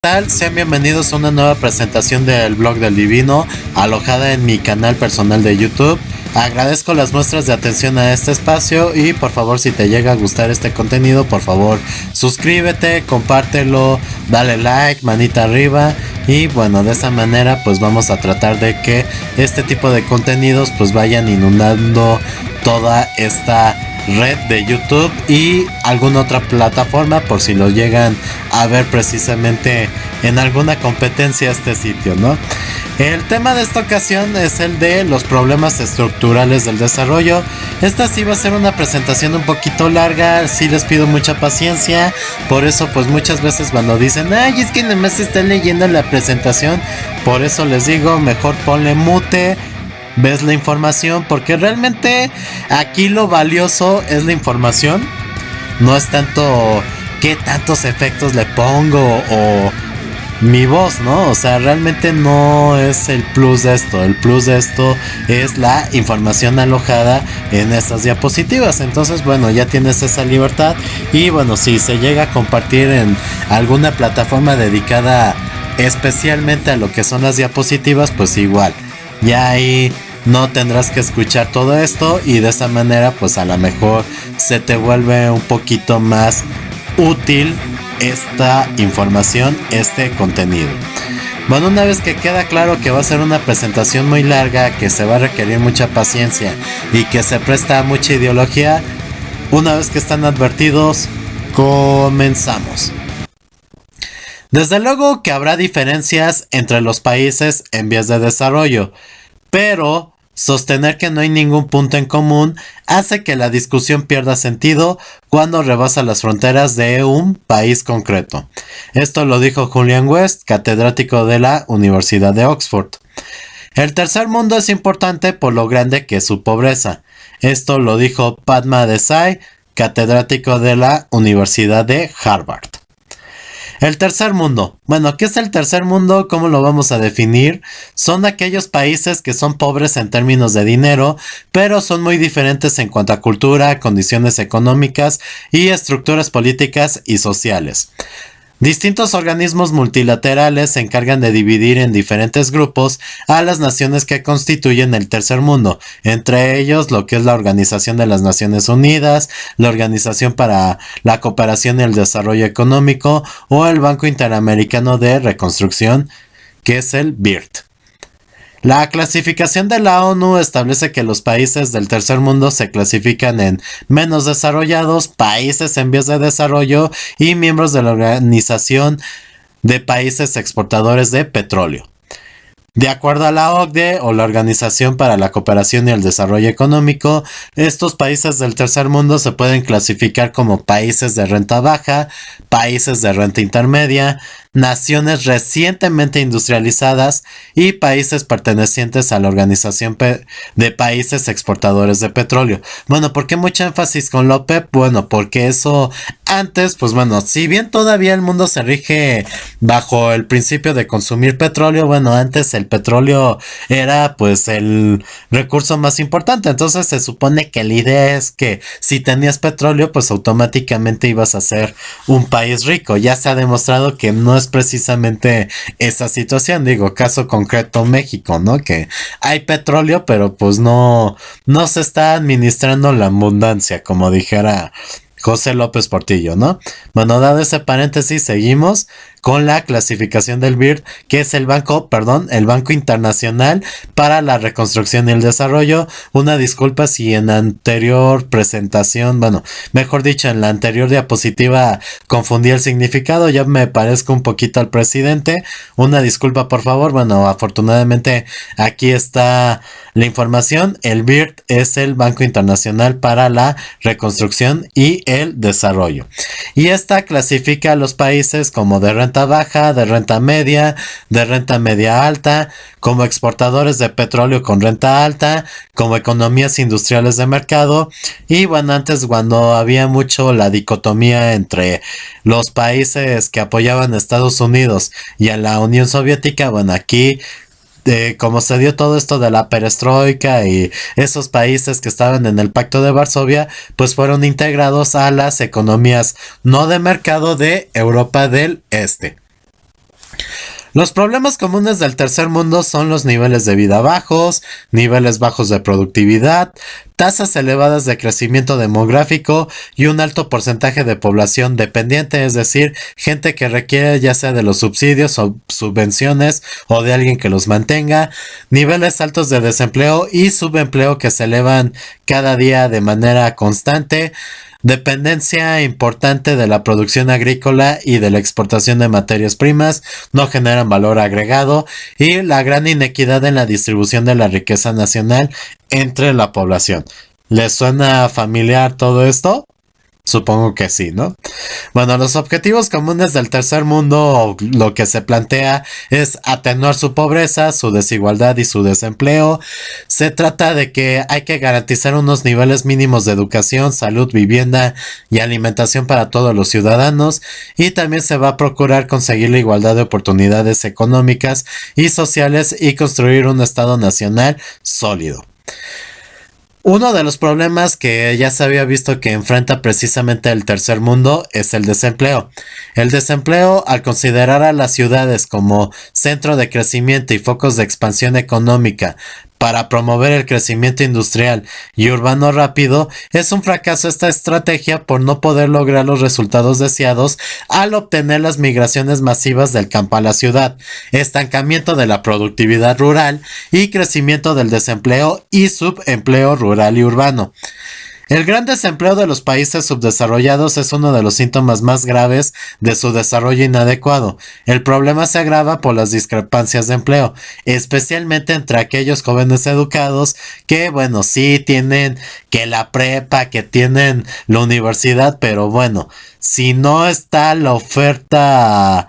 Tal? Sean bienvenidos a una nueva presentación del blog del Divino, alojada en mi canal personal de YouTube. Agradezco las muestras de atención a este espacio y por favor, si te llega a gustar este contenido, por favor suscríbete, compártelo, dale like, manita arriba y bueno, de esa manera pues vamos a tratar de que este tipo de contenidos pues vayan inundando toda esta red de YouTube y alguna otra plataforma por si lo llegan a ver precisamente en alguna competencia este sitio, ¿no? El tema de esta ocasión es el de los problemas estructurales del desarrollo. Esta sí va a ser una presentación un poquito larga, sí les pido mucha paciencia, por eso pues muchas veces cuando dicen, ay, es que nada más están leyendo la presentación, por eso les digo, mejor ponle mute, ves la información, porque realmente aquí lo valioso es la información, no es tanto qué tantos efectos le pongo o mi voz, ¿no? O sea, realmente no es el plus de esto. El plus de esto es la información alojada en estas diapositivas. Entonces, bueno, ya tienes esa libertad. Y bueno, si se llega a compartir en alguna plataforma dedicada especialmente a lo que son las diapositivas, pues igual, ya ahí no tendrás que escuchar todo esto y de esa manera pues a lo mejor se te vuelve un poquito más útil esta información, este contenido. Bueno, una vez que queda claro que va a ser una presentación muy larga, que se va a requerir mucha paciencia y que se presta a mucha ideología, una vez que están advertidos, comenzamos. Desde luego que habrá diferencias entre los países en vías de desarrollo, pero sostener que no hay ningún punto en común hace que la discusión pierda sentido cuando rebasa las fronteras de un país concreto. Esto lo dijo Julian West, catedrático de la Universidad de Oxford. El tercer mundo es importante por lo grande que es su pobreza. Esto lo dijo Padma Desai, catedrático de la Universidad de Harvard. El tercer mundo. Bueno, ¿qué es el tercer mundo? ¿Cómo lo vamos a definir? Son aquellos países que son pobres en términos de dinero, pero son muy diferentes en cuanto a cultura, condiciones económicas y estructuras políticas y sociales. Distintos organismos multilaterales se encargan de dividir en diferentes grupos a las naciones que constituyen el tercer mundo, entre ellos lo que es la Organización de las Naciones Unidas, la Organización para la Cooperación y el Desarrollo Económico o el Banco Interamericano de Reconstrucción, que es el BIRD. La clasificación de la ONU establece que los países del tercer mundo se clasifican en menos desarrollados, países en vías de desarrollo y miembros de la Organización de Países Exportadores de Petróleo. De acuerdo a la OCDE o la Organización para la Cooperación y el Desarrollo Económico, estos países del tercer mundo se pueden clasificar como países de renta baja, países de renta intermedia, naciones recientemente industrializadas y países pertenecientes a la Organización de Países Exportadores de Petróleo. Bueno, ¿por qué mucho énfasis con la OPEP? Bueno, porque eso antes, pues bueno, si bien todavía el mundo se rige bajo el principio de consumir petróleo, bueno, antes el petróleo era pues el recurso más importante, entonces se supone que la idea es que si tenías petróleo, pues automáticamente ibas a ser un país rico. Ya se ha demostrado que no es precisamente esa situación, digo, caso concreto México, ¿no? Que hay petróleo, pero pues no se está administrando la abundancia, como dijera José López Portillo, ¿no? Bueno, dado ese paréntesis, seguimos con la clasificación del BIRD, que es el Banco Internacional para la Reconstrucción y el Desarrollo. Una disculpa si en la anterior presentación, bueno, mejor dicho, en la anterior diapositiva confundí el significado, ya me parezco un poquito al presidente. Una disculpa, por favor. Bueno, afortunadamente aquí está la información. El BIRD es el Banco Internacional para la Reconstrucción y el Desarrollo. Y esta clasifica a los países como de renta baja, de renta media alta, como exportadores de petróleo con renta alta, como economías industriales de mercado. Y bueno, antes cuando había mucho la dicotomía entre los países que apoyaban a Estados Unidos y a la Unión Soviética, bueno, aquí como se dio todo esto de la perestroika y esos países que estaban en el Pacto de Varsovia, pues fueron integrados a las economías no de mercado de Europa del Este. Los problemas comunes del tercer mundo son los niveles de vida bajos, niveles bajos de productividad, tasas elevadas de crecimiento demográfico y un alto porcentaje de población dependiente, es decir, gente que requiere ya sea de los subsidios o subvenciones o de alguien que los mantenga, niveles altos de desempleo y subempleo que se elevan cada día de manera constante, dependencia importante de la producción agrícola y de la exportación de materias primas, no generan valor agregado y la gran inequidad en la distribución de la riqueza nacional entre la población. ¿Les suena familiar todo esto? Supongo que sí, ¿no? Bueno, los objetivos comunes del tercer mundo, lo que se plantea es atenuar su pobreza, su desigualdad y su desempleo. Se trata de que hay que garantizar unos niveles mínimos de educación, salud, vivienda y alimentación para todos los ciudadanos. Y también se va a procurar conseguir la igualdad de oportunidades económicas y sociales y construir un Estado nacional sólido. Uno de los problemas que ya se había visto que enfrenta precisamente el tercer mundo es el desempleo. El desempleo, al considerar a las ciudades como centro de crecimiento y focos de expansión económica para promover el crecimiento industrial y urbano rápido, es un fracaso esta estrategia por no poder lograr los resultados deseados al obtener las migraciones masivas del campo a la ciudad, estancamiento de la productividad rural y crecimiento del desempleo y subempleo rural y urbano. El gran desempleo de los países subdesarrollados es uno de los síntomas más graves de su desarrollo inadecuado. El problema se agrava por las discrepancias de empleo, especialmente entre aquellos jóvenes educados que, bueno, sí tienen que la prepa, que tienen la universidad, pero bueno, si no está la oferta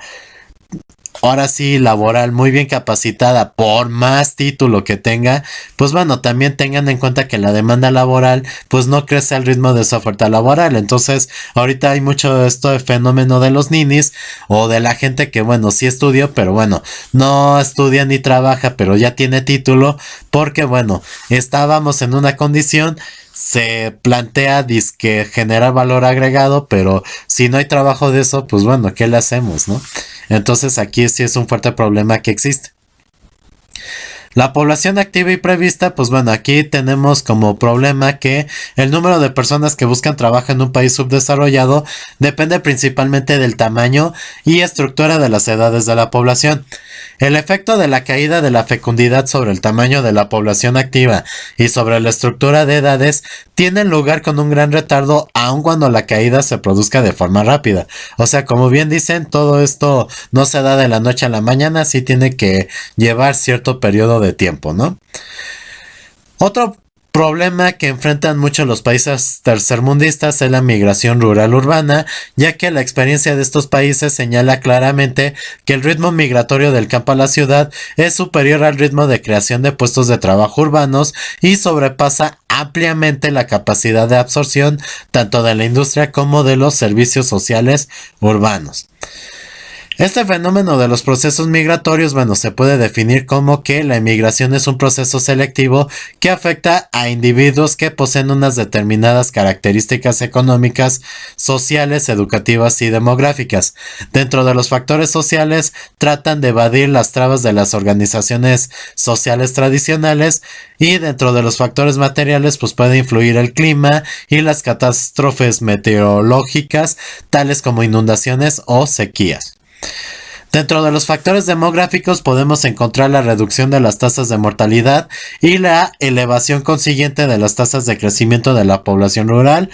ahora sí laboral muy bien capacitada por más título que tenga, pues bueno, también tengan en cuenta que la demanda laboral pues no crece al ritmo de esa oferta laboral. Entonces ahorita hay mucho esto de fenómeno de los ninis o de la gente que bueno sí estudió pero bueno no estudia ni trabaja pero ya tiene título porque bueno estábamos en una condición, se plantea disque generar valor agregado, pero si no hay trabajo de eso, pues bueno, ¿qué le hacemos, no? Entonces aquí sí es un fuerte problema que existe. La población activa y prevista, pues bueno, aquí tenemos como problema que el número de personas que buscan trabajo en un país subdesarrollado depende principalmente del tamaño y estructura de las edades de la población. El efecto de la caída de la fecundidad sobre el tamaño de la población activa y sobre la estructura de edades tiene lugar con un gran retardo aun cuando la caída se produzca de forma rápida. O sea, como bien dicen, todo esto no se da de la noche a la mañana, sí tiene que llevar cierto periodo de tiempo, ¿no? Otro problema que enfrentan muchos los países tercermundistas es la migración rural urbana, ya que la experiencia de estos países señala claramente que el ritmo migratorio del campo a la ciudad es superior al ritmo de creación de puestos de trabajo urbanos y sobrepasa ampliamente la capacidad de absorción tanto de la industria como de los servicios sociales urbanos. Este fenómeno de los procesos migratorios, bueno, se puede definir como que la emigración es un proceso selectivo que afecta a individuos que poseen unas determinadas características económicas, sociales, educativas y demográficas. Dentro de los factores sociales, tratan de evadir las trabas de las organizaciones sociales tradicionales y dentro de los factores materiales, pues puede influir el clima y las catástrofes meteorológicas, tales como inundaciones o sequías. Dentro de los factores demográficos podemos encontrar la reducción de las tasas de mortalidad y la elevación consiguiente de las tasas de crecimiento de la población rural.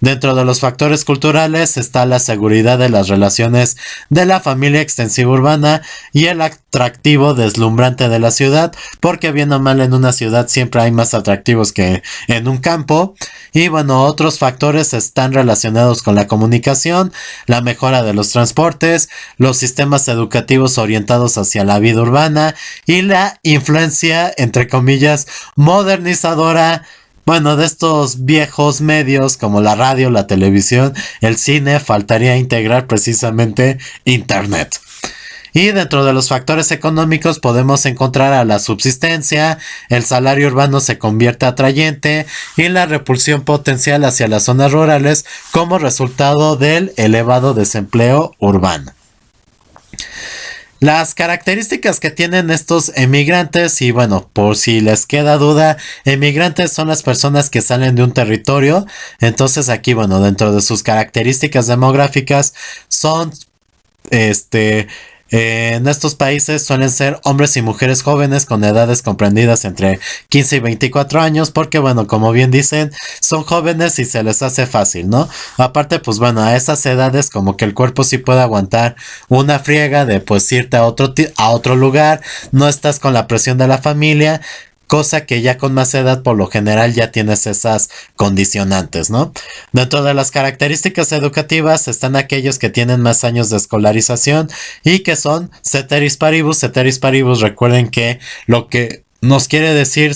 Dentro de los factores culturales está la seguridad de las relaciones de la familia extensiva urbana y el atractivo deslumbrante de la ciudad, porque bien o mal en una ciudad siempre hay más atractivos que en un campo. Y bueno, otros factores están relacionados con la comunicación, la mejora de los transportes, los sistemas educativos orientados hacia la vida urbana y la influencia, entre comillas, modernizadora, bueno, de estos viejos medios como la radio, la televisión, el cine, faltaría integrar precisamente Internet. Y dentro de los factores económicos podemos encontrar a la subsistencia, el salario urbano se convierte atrayente y la repulsión potencial hacia las zonas rurales como resultado del elevado desempleo urbano. Las características que tienen estos emigrantes, y bueno, por si les queda duda, emigrantes son las personas que salen de un territorio. Entonces aquí, bueno, dentro de sus características demográficas son, este, en estos países suelen ser hombres y mujeres jóvenes con edades comprendidas entre 15 y 24 años, porque bueno, como bien dicen, son jóvenes y se les hace fácil, ¿no? Aparte, pues bueno, a esas edades como que el cuerpo sí puede aguantar una friega de pues irte a otro lugar, no estás con la presión de la familia. Cosa que ya con más edad por lo general ya tienes esas condicionantes, ¿no? Dentro de las características educativas están aquellos que tienen más años de escolarización y que son ceteris paribus. Ceteris paribus, recuerden que lo que nos quiere decir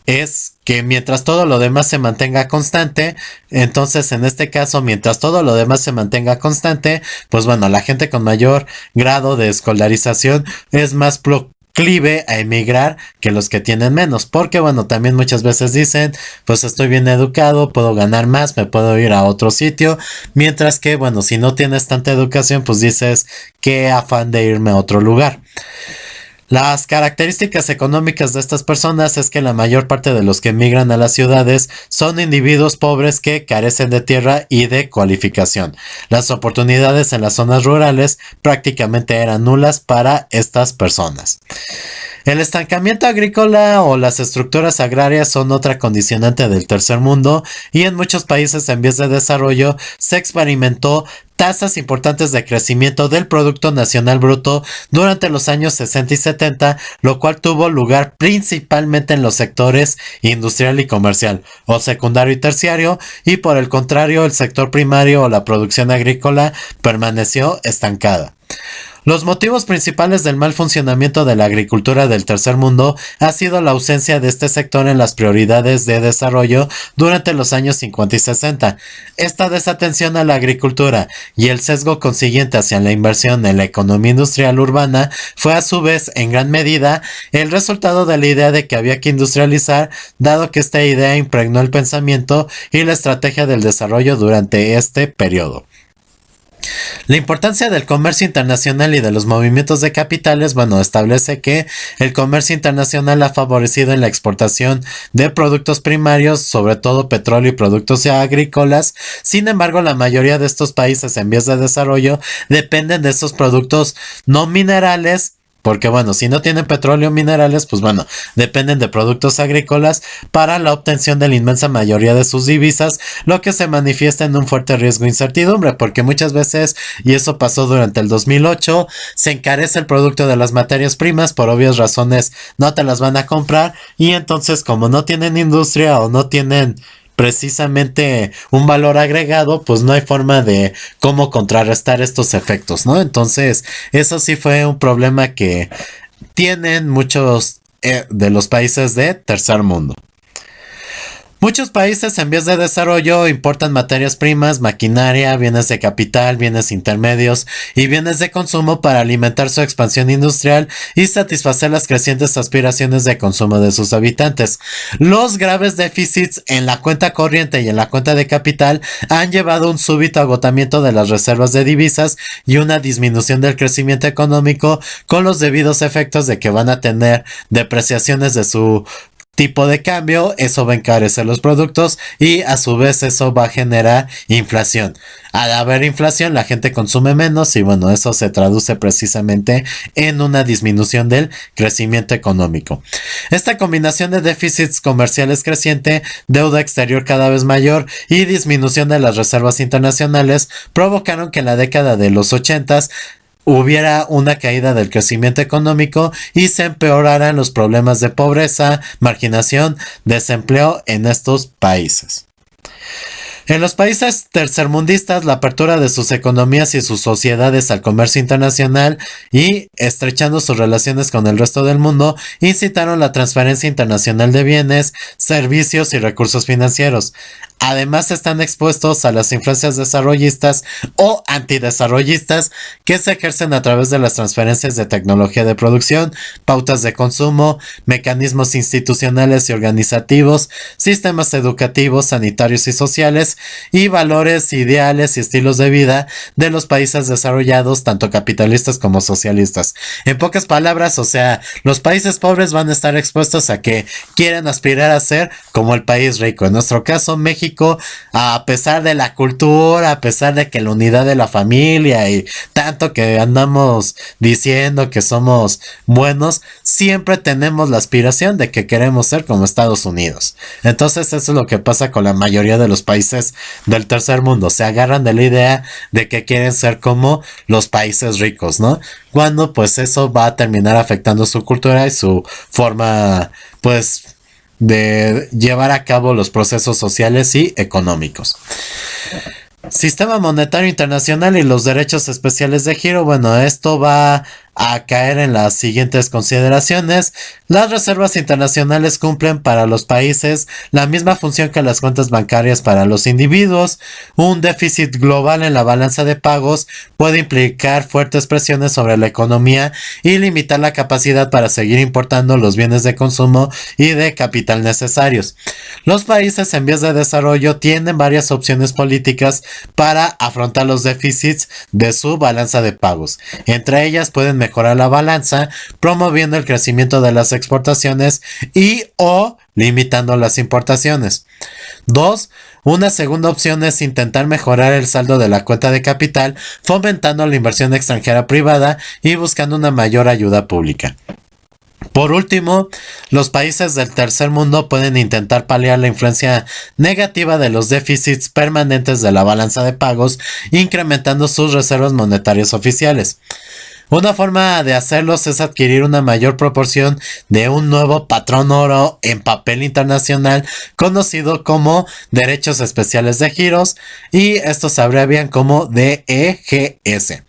es que mientras todo lo demás se mantenga constante, entonces en este caso, mientras todo lo demás se mantenga constante, pues bueno, la gente con mayor grado de escolarización es más proclive a emigrar que los que tienen menos, porque bueno, también muchas veces dicen, pues estoy bien educado, puedo ganar más, me puedo ir a otro sitio, mientras que bueno, si no tienes tanta educación, pues dices, qué afán de irme a otro lugar. Las características económicas de estas personas es que la mayor parte de los que emigran a las ciudades son individuos pobres que carecen de tierra y de cualificación. Las oportunidades en las zonas rurales prácticamente eran nulas para estas personas. El estancamiento agrícola o las estructuras agrarias son otra condicionante del tercer mundo, y en muchos países en vías de desarrollo se experimentó tasas importantes de crecimiento del Producto Nacional Bruto durante los años 60 y 70, lo cual tuvo lugar principalmente en los sectores industrial y comercial, o secundario y terciario, y por el contrario el sector primario o la producción agrícola permaneció estancada. Los motivos principales del mal funcionamiento de la agricultura del tercer mundo ha sido la ausencia de este sector en las prioridades de desarrollo durante los años 50 y 60. Esta desatención a la agricultura y el sesgo consiguiente hacia la inversión en la economía industrial urbana fue a su vez en gran medida el resultado de la idea de que había que industrializar, dado que esta idea impregnó el pensamiento y la estrategia del desarrollo durante este periodo. La importancia del comercio internacional y de los movimientos de capitales, bueno, establece que el comercio internacional ha favorecido en la exportación de productos primarios, sobre todo petróleo y productos agrícolas. Sin embargo, la mayoría de estos países en vías de desarrollo dependen de esos productos no minerales. Porque bueno, si no tienen petróleo o minerales, pues bueno, dependen de productos agrícolas para la obtención de la inmensa mayoría de sus divisas, lo que se manifiesta en un fuerte riesgo de incertidumbre, porque muchas veces, y eso pasó durante el 2008, se encarece el producto de las materias primas, por obvias razones no te las van a comprar, y entonces como no tienen industria o no tienen precisamente un valor agregado, pues no hay forma de cómo contrarrestar estos efectos, ¿no? Entonces, eso sí fue un problema que tienen muchos de los países de tercer mundo. Muchos países en vías de desarrollo importan materias primas, maquinaria, bienes de capital, bienes intermedios y bienes de consumo para alimentar su expansión industrial y satisfacer las crecientes aspiraciones de consumo de sus habitantes. Los graves déficits en la cuenta corriente y en la cuenta de capital han llevado a un súbito agotamiento de las reservas de divisas y una disminución del crecimiento económico, con los debidos efectos de que van a tener depreciaciones de su tipo de cambio. Eso va a encarecer los productos y a su vez eso va a generar inflación. Al haber inflación, la gente consume menos y bueno, eso se traduce precisamente en una disminución del crecimiento económico. Esta combinación de déficits comerciales creciente, deuda exterior cada vez mayor y disminución de las reservas internacionales provocaron que en la década de los 80 hubiera una caída del crecimiento económico y se empeoraran los problemas de pobreza, marginación, desempleo en estos países. En los países tercermundistas, la apertura de sus economías y sus sociedades al comercio internacional y estrechando sus relaciones con el resto del mundo, incitaron la transferencia internacional de bienes, servicios y recursos financieros. Además, están expuestos a las influencias desarrollistas o antidesarrollistas que se ejercen a través de las transferencias de tecnología de producción, pautas de consumo, mecanismos institucionales y organizativos, sistemas educativos, sanitarios y sociales y valores, ideales y estilos de vida de los países desarrollados, tanto capitalistas como socialistas. En pocas palabras, o sea, los países pobres van a estar expuestos a que quieren aspirar a ser como el país rico. En nuestro caso, México, a pesar de la cultura, a pesar de que la unidad de la familia y tanto que andamos diciendo que somos buenos, siempre tenemos la aspiración de que queremos ser como Estados Unidos. Entonces eso es lo que pasa con la mayoría de los países del tercer mundo. Se agarran de la idea de que quieren ser como los países ricos, ¿no? Cuando pues eso va a terminar afectando su cultura y su forma pues de llevar a cabo los procesos sociales y económicos. Sistema monetario internacional y los derechos especiales de giro. Bueno, esto va a caer en las siguientes consideraciones. Las reservas internacionales cumplen para los países la misma función que las cuentas bancarias para los individuos. Un déficit global en la balanza de pagos puede implicar fuertes presiones sobre la economía y limitar la capacidad para seguir importando los bienes de consumo y de capital necesarios. Los países en vías de desarrollo tienen varias opciones políticas para afrontar los déficits de su balanza de pagos. Entre ellas pueden mejorar la balanza, promoviendo el crecimiento de las exportaciones y o limitando las importaciones. 2. Una segunda opción es intentar mejorar el saldo de la cuenta de capital, fomentando la inversión extranjera privada y buscando una mayor ayuda pública. Por último, los países del tercer mundo pueden intentar paliar la influencia negativa de los déficits permanentes de la balanza de pagos, incrementando sus reservas monetarias oficiales. Una forma de hacerlos es adquirir una mayor proporción de un nuevo patrón oro en papel internacional conocido como derechos especiales de giros, y estos se abrevian como DEGS.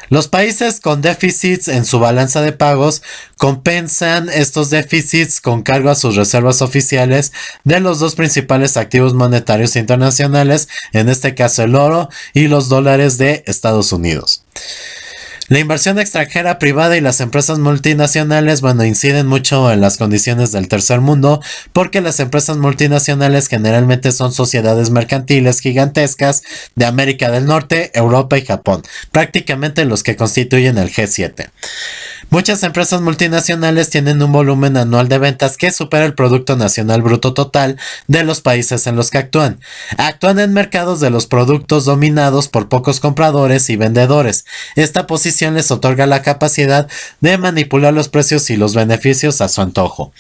Los países con déficits en su balanza de pagos compensan estos déficits con cargo a sus reservas oficiales de los dos principales activos monetarios internacionales, en este caso el oro y los dólares de Estados Unidos. La inversión extranjera privada y las empresas multinacionales, bueno, inciden mucho en las condiciones del tercer mundo, porque las empresas multinacionales generalmente son sociedades mercantiles gigantescas de América del Norte, Europa y Japón, prácticamente los que constituyen el G7. Muchas empresas multinacionales tienen un volumen anual de ventas que supera el Producto Nacional Bruto total de los países en los que actúan. Actúan en mercados de los productos dominados por pocos compradores y vendedores. Esta posición les otorga la capacidad de manipular los precios y los beneficios a su antojo.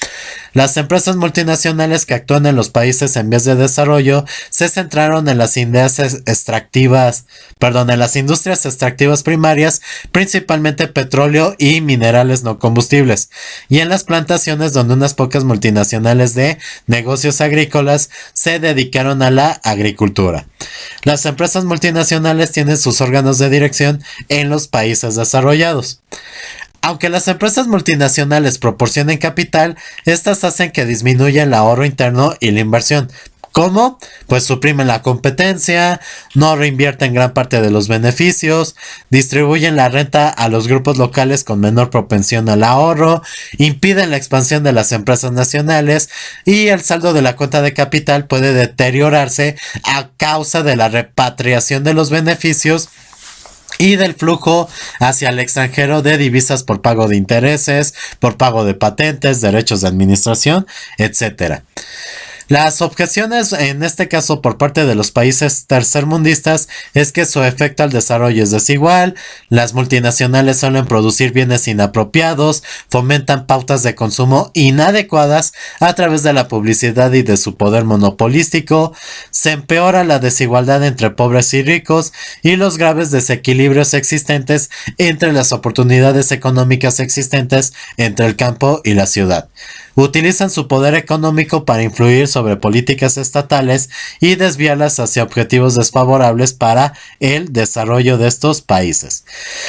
Las empresas multinacionales que actúan en los países en vías de desarrollo se centraron en las industrias extractivas primarias, principalmente petróleo y minerales no combustibles, y en las plantaciones, donde unas pocas multinacionales de negocios agrícolas se dedicaron a la agricultura. Las empresas multinacionales tienen sus órganos de dirección en los países desarrollados. Aunque las empresas multinacionales proporcionen capital, estas hacen que disminuya el ahorro interno y la inversión. ¿Cómo? Pues suprimen la competencia, no reinvierten gran parte de los beneficios, distribuyen la renta a los grupos locales con menor propensión al ahorro, impiden la expansión de las empresas nacionales, y el saldo de la cuenta de capital puede deteriorarse a causa de la repatriación de los beneficios y del flujo hacia el extranjero de divisas por pago de intereses, por pago de patentes, derechos de administración, etc. Las objeciones, en este caso por parte de los países tercermundistas, es que su efecto al desarrollo es desigual, las multinacionales suelen producir bienes inapropiados, fomentan pautas de consumo inadecuadas a través de la publicidad y de su poder monopolístico, se empeora la desigualdad entre pobres y ricos y los graves desequilibrios existentes entre las oportunidades económicas existentes entre el campo y la ciudad. Utilizan su poder económico para influir sobre políticas estatales y desviarlas hacia objetivos desfavorables para el desarrollo de estos países.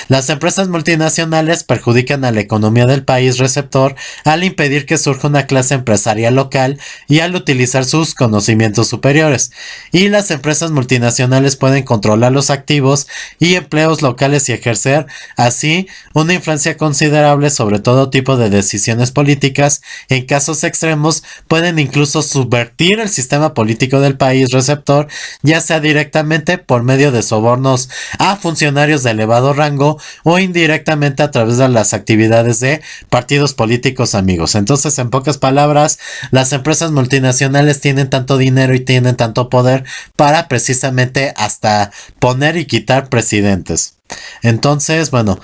Las empresas multinacionales perjudican a la economía del país receptor al impedir que surja una clase empresarial local y al utilizar sus conocimientos superiores. Y las empresas multinacionales pueden controlar los activos y empleos locales y ejercer así una influencia considerable sobre todo tipo de decisiones políticas e en casos extremos pueden incluso subvertir el sistema político del país receptor, ya sea directamente por medio de sobornos a funcionarios de elevado rango o indirectamente a través de las actividades de partidos políticos amigos. Entonces, en pocas palabras, las empresas multinacionales tienen tanto dinero y tienen tanto poder para precisamente hasta poner y quitar presidentes. Entonces, bueno,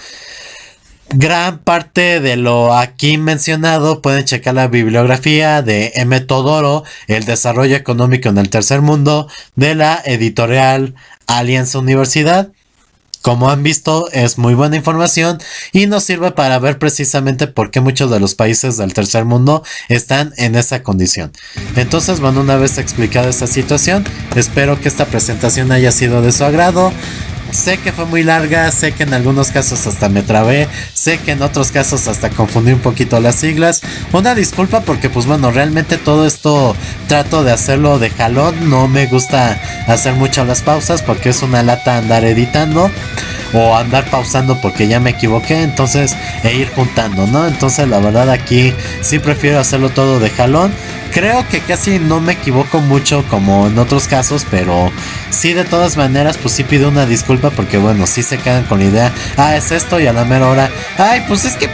gran parte de lo aquí mencionado pueden checar la bibliografía de M. Todoro, El desarrollo económico en el tercer mundo, de la editorial Alianza Universidad. Como han visto, es muy buena información y nos sirve para ver precisamente por qué muchos de los países del tercer mundo están en esa condición. Entonces, bueno, una vez explicada esta situación, espero que esta presentación haya sido de su agrado. Sé que fue muy larga, sé que en algunos casos hasta me trabé, sé que en otros casos hasta confundí un poquito las siglas. Una disculpa porque pues bueno, realmente todo esto trato de hacerlo de jalón, no me gusta hacer mucho las pausas porque es una lata andar editando o andar pausando porque ya me equivoqué, entonces ir juntando, ¿no? Entonces la verdad aquí sí prefiero hacerlo todo de jalón. Creo que casi no me equivoco mucho como en otros casos, pero sí, de todas maneras, pues sí pido una disculpa porque bueno, sí se quedan con la idea, es esto, y a la mera hora, pues es que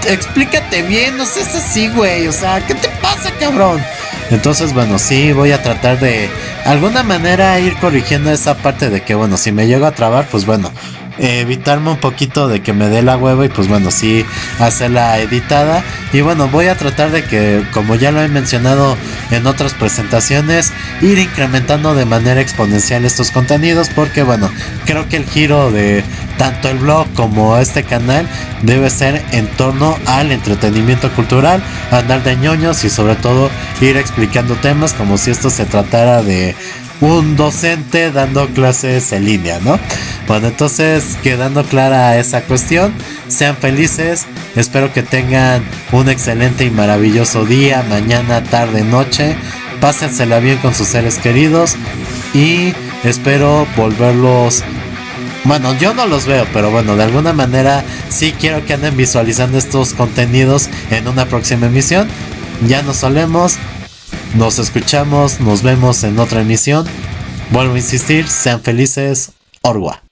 explícate bien, no seas así, güey, o sea, ¿qué te pasa, cabrón? Entonces, bueno, sí voy a tratar de alguna manera ir corrigiendo esa parte de que, bueno, si me llego a trabar, pues bueno, evitarme un poquito de que me dé la hueva y pues bueno, sí hacerla editada. Y bueno, voy a tratar de que, como ya lo he mencionado en otras presentaciones, ir incrementando de manera exponencial estos contenidos, porque bueno, creo que el giro de tanto el blog como este canal debe ser en torno al entretenimiento cultural, andar de ñoños y sobre todo ir explicando temas como si esto se tratara de un docente dando clases en línea, ¿no? Bueno, entonces, quedando clara esa cuestión, sean felices, espero que tengan un excelente y maravilloso día, mañana, tarde, noche, pásensela bien con sus seres queridos y espero volverlos. Bueno, yo no los veo, pero bueno, de alguna manera sí quiero que anden visualizando estos contenidos en una próxima emisión. Ya nos solemos, nos escuchamos, nos vemos en otra emisión. Vuelvo a insistir, sean felices, Orwa.